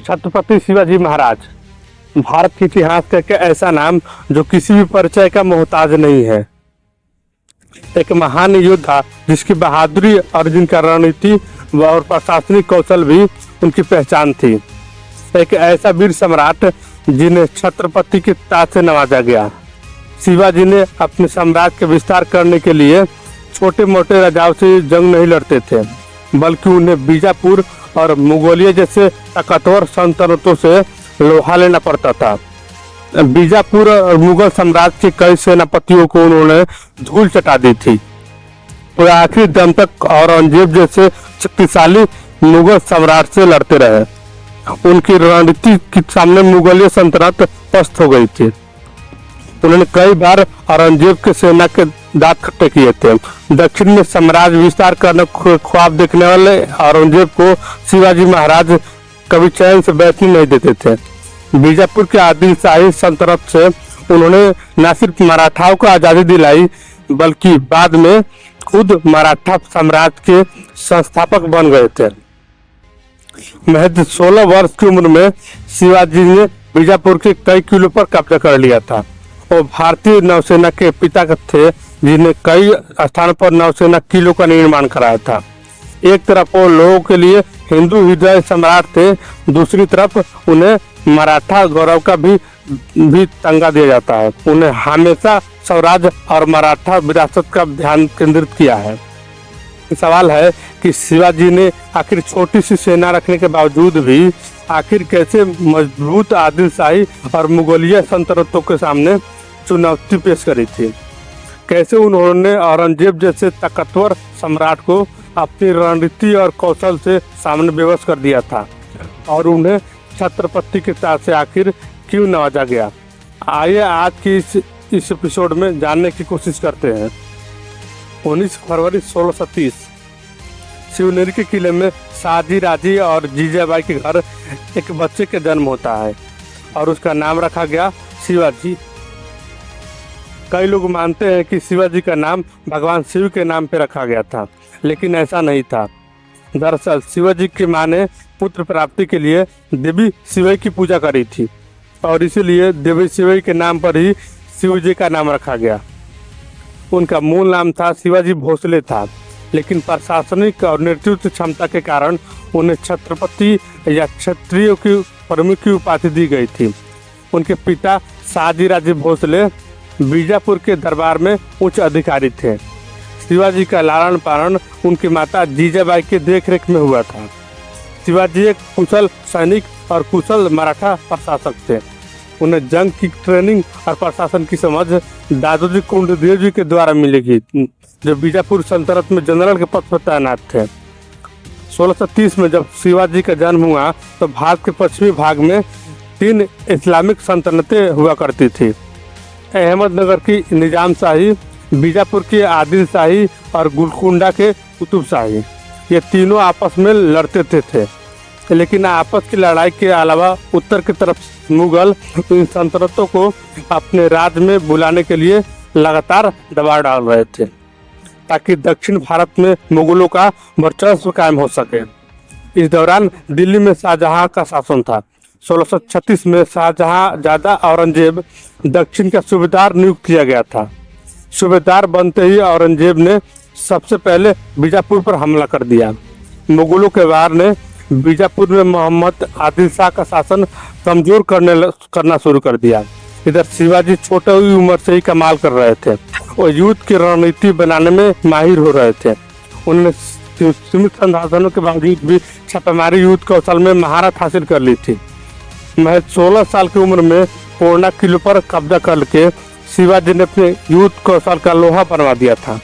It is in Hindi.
छत्रपति शिवाजी महाराज भारत के इतिहास का एक ऐसा नाम जो किसी भी परिचय का मोहताज नहीं है। एक महान योद्धा जिसकी बहादुरी और जिनका रणनीति और प्रशासनिक कौशल भी उनकी पहचान थी। एक ऐसा वीर सम्राट जिन्हें छत्रपति के ताज से नवाजा गया। शिवाजी ने अपने साम्राज्य के विस्तार करने के लिए छोटे मोटे राजाओं से जंग नहीं लड़ते थे, बल्कि उन्हें बीजापुर और मुगलिया जैसे ताकतवर सल्तनतों से लोहा लेना पड़ता था। बीजापुर और मुगल साम्राज्य के कई सेनापतियों को उन्होंने धूल चटा दी थी। वो आखिरी दम तक औरंगजेब जैसे शक्तिशाली मुगल सम्राट से लड़ते रहे। उनकी रणनीति के सामने मुगलिया सल्तनत पस्त हो गई थी। उन्होंने कई बार औरंगजेब के सेना के दांत खट्टे किए थे। दक्षिण में साम्राज्य विस्तार करने ख्वाब देखने वाले औरंगजेब को शिवाजी महाराज कभी चैन से बैठने नहीं देते थे। बीजापुर के आदिल शाही सल्तनत से उन्होंने न सिर्फ मराठाओं को आज़ादी दिलाई, बल्कि बाद में खुद मराठा साम्राज्य के संस्थापक बन गए थे। महज 16 वर्ष की उम्र में शिवाजी ने बीजापुर के कई किलों पर कब्जा कर लिया था। वो भारतीय नौसेना के पिता थे, जिन्हें कई स्थानों पर नौसेना किलों का निर्माण कराया था। एक तरफ वो लोगों के लिए हिंदू हृदय सम्राट थे, दूसरी तरफ उन्हें मराठा गौरव का भी तंगा दिया जाता है। उन्हें हमेशा स्वराज और मराठा विरासत का ध्यान केंद्रित किया है। सवाल है कि शिवाजी ने आखिर छोटी सी सेना रखने के बावजूद भी आखिर कैसे मजबूत आदिल शाही और मुगलिया सल्तनतों के सामने चुनौती पेश करी थी। कैसे उन्होंने औरंगजेब जैसे ताकतवर सम्राट को अपनी रणनीति और कौशल से सामने बेबस कर दिया था, और उन्हें छत्रपति के ताज से आखिर क्यों नवाजा गया। आइए आज की इस एपिसोड में जानने की कोशिश करते हैं। 19 फरवरी 1630 शिवनेरी के किले में शाहजी राजी और जीजाबाई के घर एक बच्चे का जन्म होता है और उसका नाम रखा गया शिवाजी। कई लोग मानते हैं कि शिवाजी का नाम भगवान शिव के नाम पर रखा गया था, लेकिन ऐसा नहीं था। दरअसल शिवाजी की मां ने पुत्र प्राप्ति के लिए देवी शिवई की पूजा करी थी और इसीलिए देवी शिवई के नाम पर ही शिवजी का नाम रखा गया। उनका मूल नाम था शिवाजी भोसले था, लेकिन प्रशासनिक और नेतृत्व क्षमता के कारण उन्हें छत्रपति या क्षत्रियों की प्रमुख की उपाधि दी गई थी। उनके पिता शाहजी राजे भोसले बीजापुर के दरबार में उच्च अधिकारी थे। शिवाजी का लालन पालन उनकी माता जीजाबाई के देखरेख में हुआ था। शिवाजी एक कुशल सैनिक और कुशल मराठा प्रशासक थे। उन्हें जंग की ट्रेनिंग और प्रशासन की समझ दादोजी कोंडदेव जी के द्वारा मिलेगी, जो बीजापुर सल्तनत में जनरल के पद पर तैनात थे। 1630 में जब शिवाजी का जन्म हुआ तो भारत के पश्चिमी भाग में 3 इस्लामिक सल्तनतें हुआ करती थी। अहमदनगर की निजाम शाही, बीजापुर के आदिल शाही और गोलकुंडा के कुतुब शाही, ये तीनों आपस में लड़ते थे। लेकिन आपस की लड़ाई के अलावा उत्तर की तरफ मुगल इन सल्तनतों को अपने राज्य में बुलाने के लिए लगातार दबाव डाल रहे थे, ताकि दक्षिण भारत में मुगलों का वर्चस्व कायम हो सके। इस दौरान दिल्ली में शाहजहां का शासन था। 1636 में शाहजहां ज्यादा औरंगजेब दक्षिण का सूबेदार नियुक्त किया गया था। सूबेदार बनते ही औरंगजेब ने सबसे पहले बीजापुर पर हमला कर दिया। मुगलों के वार ने बीजापुर में मोहम्मद आदिल शाह का शासन कमजोर करना शुरू कर दिया। इधर शिवाजी छोटे ही उम्र से ही कमाल कर रहे थे और युद्ध की रणनीति बनाने में माहिर हो रहे थे। उन्होंने सीमित संसाधनों के बावजूद भी छापेमारी युद्ध कौशल में महारत हासिल कर ली थी। महज 16 साल की उम्र में पूर्णा किले पर कब्जा करके शिवाजी ने अपने युद्ध कौशल का लोहा बनवा दिया था।